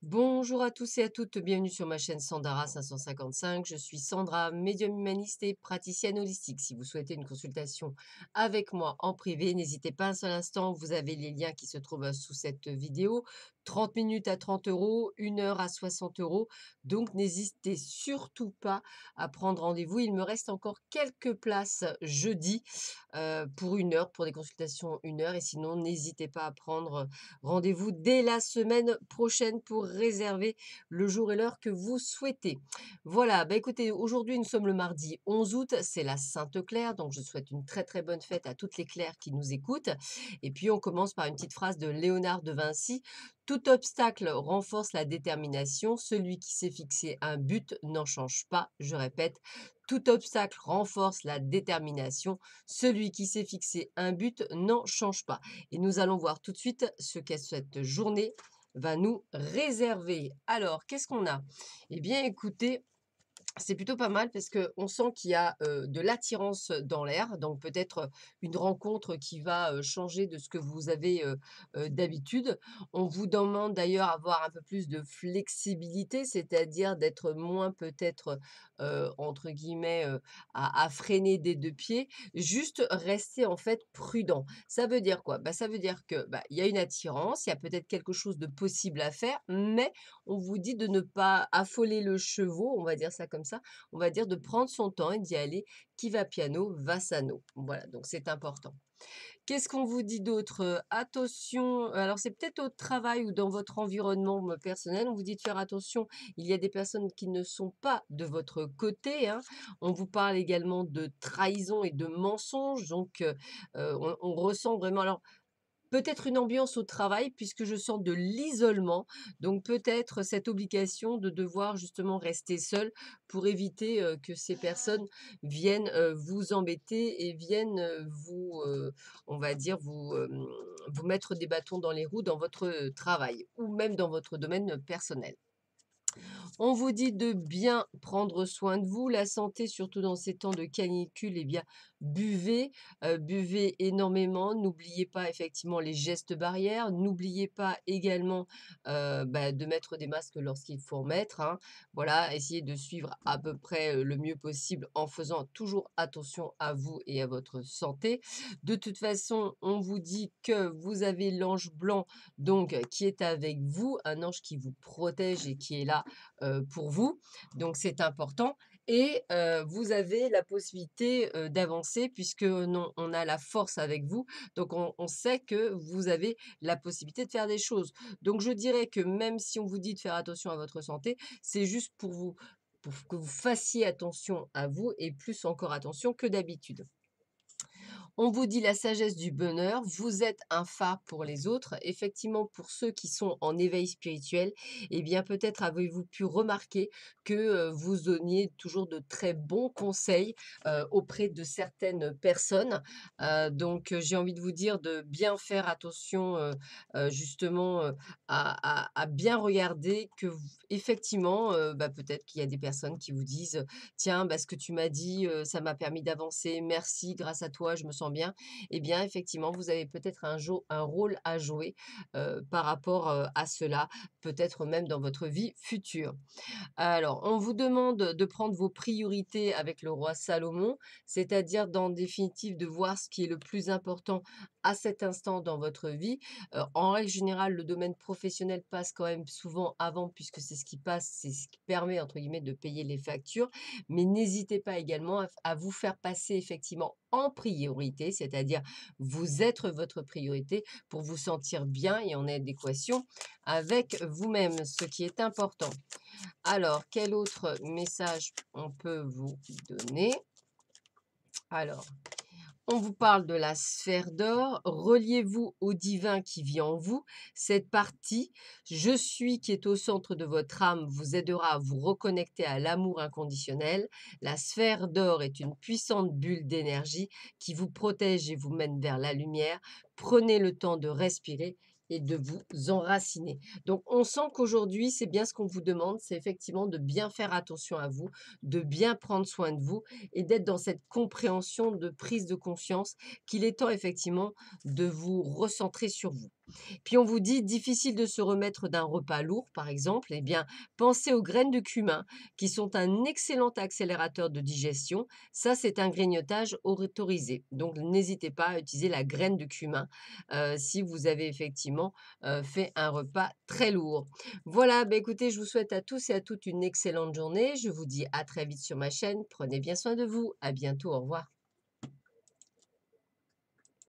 Bonjour à tous et à toutes, bienvenue sur ma chaîne Sandara 555. Je suis Sandra, médium humaniste et praticienne holistique. Si vous souhaitez une consultation avec moi en privé, n'hésitez pas un seul instant, vous avez les liens qui se trouvent sous cette vidéo. 30 minutes à 30 euros, 1 heure à 60 euros. Donc n'hésitez surtout pas à prendre rendez-vous. Il me reste encore quelques places jeudi pour 1 heure, pour des consultations 1 heure. Et sinon, n'hésitez pas à prendre rendez-vous dès la semaine prochaine pour réserver le jour et l'heure que vous souhaitez. Voilà, bah écoutez, aujourd'hui nous sommes le mardi 11 août, c'est la Sainte Claire, donc je souhaite une très très bonne fête à toutes les Claires qui nous écoutent. Et puis on commence par une petite phrase de Léonard de Vinci. Tout obstacle renforce la détermination. Celui qui s'est fixé un but n'en change pas. Je répète, tout obstacle renforce la détermination. Celui qui s'est fixé un but n'en change pas. Et nous allons voir tout de suite ce que cette journée va nous réserver. Alors, qu'est-ce qu'on a? Eh bien, écoutez, c'est plutôt pas mal parce qu'on sent qu'il y a, de l'attirance dans l'air, donc peut-être, une rencontre qui va, changer de ce que vous avez, d'habitude. On vous demande d'ailleurs avoir un peu plus de flexibilité, c'est-à-dire d'être moins peut-être, entre guillemets, à freiner des 2 pieds. Juste rester en fait prudent. Ça veut dire quoi? Bah, ça veut dire que, bah, il y a une attirance, il y a peut-être quelque chose de possible à faire, mais on vous dit de ne pas affoler le chevaux, on va dire ça comme ça. On va dire de prendre son temps et d'y aller. Qui va piano va sano. Voilà, donc c'est important. Qu'est-ce qu'on vous dit d'autre? Attention, alors c'est peut-être au travail ou dans votre environnement personnel, on vous dit de faire attention. Il y a des personnes qui ne sont pas de votre côté, hein. On vous parle également de trahison et de mensonges, donc on ressent vraiment alors peut-être une ambiance au travail puisque je sens de l'isolement, donc peut-être cette obligation de devoir justement rester seul pour éviter, que ces personnes viennent, vous embêter et viennent, vous, on va dire vous mettre des bâtons dans les roues dans votre, travail ou même dans votre domaine personnel. On vous dit de bien prendre soin de vous, la santé, surtout dans ces temps de canicule, eh bien, buvez énormément. N'oubliez pas effectivement les gestes barrières. N'oubliez pas également bah, de mettre des masques lorsqu'il faut en mettre, hein. Voilà, essayez de suivre à peu près le mieux possible en faisant toujours attention à vous et à votre santé. De toute façon, on vous dit que vous avez l'ange blanc donc qui est avec vous, un ange qui vous protège et qui est là pour vous, donc c'est important et vous avez la possibilité, d'avancer puisque non on a la force avec vous, donc on sait que vous avez la possibilité de faire des choses. Donc je dirais que même si on vous dit de faire attention à votre santé, c'est juste pour que vous fassiez attention à vous et plus encore attention que d'habitude. On vous dit la sagesse du bonheur, vous êtes un phare pour les autres. Effectivement, pour ceux qui sont en éveil spirituel, eh bien peut-être avez-vous pu remarquer que vous donniez toujours de très bons conseils auprès de certaines personnes. Donc j'ai envie de vous dire de bien faire attention justement à bien regarder que effectivement, bah, peut-être qu'il y a des personnes qui vous disent tiens, bah, ce que tu m'as dit, ça m'a permis d'avancer. Merci, grâce à toi, je me sens bien. Eh bien, effectivement, vous avez peut-être un rôle à jouer, par rapport, à cela, peut-être même dans votre vie future. Alors, on vous demande de prendre vos priorités avec le roi Salomon, c'est-à-dire, dans définitive, de voir ce qui est le plus important à cet instant dans votre vie. En règle générale, le domaine professionnel passe quand même souvent avant puisque c'est ce qui passe, c'est ce qui permet, entre guillemets, de payer les factures. Mais n'hésitez pas également à vous faire passer effectivement en priorité, c'est-à-dire vous êtes votre priorité pour vous sentir bien et en adéquation avec vous-même, ce qui est important. Alors, quel autre message on peut vous donner? Alors, on vous parle de la sphère d'or. Reliez-vous au divin qui vit en vous. Cette partie, je suis, qui est au centre de votre âme, vous aidera à vous reconnecter à l'amour inconditionnel. La sphère d'or est une puissante bulle d'énergie qui vous protège et vous mène vers la lumière. Prenez le temps de respirer et de vous enraciner. Donc, on sent qu'aujourd'hui, c'est bien ce qu'on vous demande, c'est effectivement de bien faire attention à vous, de bien prendre soin de vous et d'être dans cette compréhension de prise de conscience qu'il est temps effectivement de vous recentrer sur vous. Puis on vous dit difficile de se remettre d'un repas lourd, par exemple, eh bien, pensez aux graines de cumin qui sont un excellent accélérateur de digestion. Ça, c'est un grignotage autorisé. Donc, n'hésitez pas à utiliser la graine de cumin si vous avez effectivement fait un repas très lourd. Voilà, bah, écoutez, je vous souhaite à tous et à toutes une excellente journée. Je vous dis à très vite sur ma chaîne. Prenez bien soin de vous. À bientôt. Au revoir.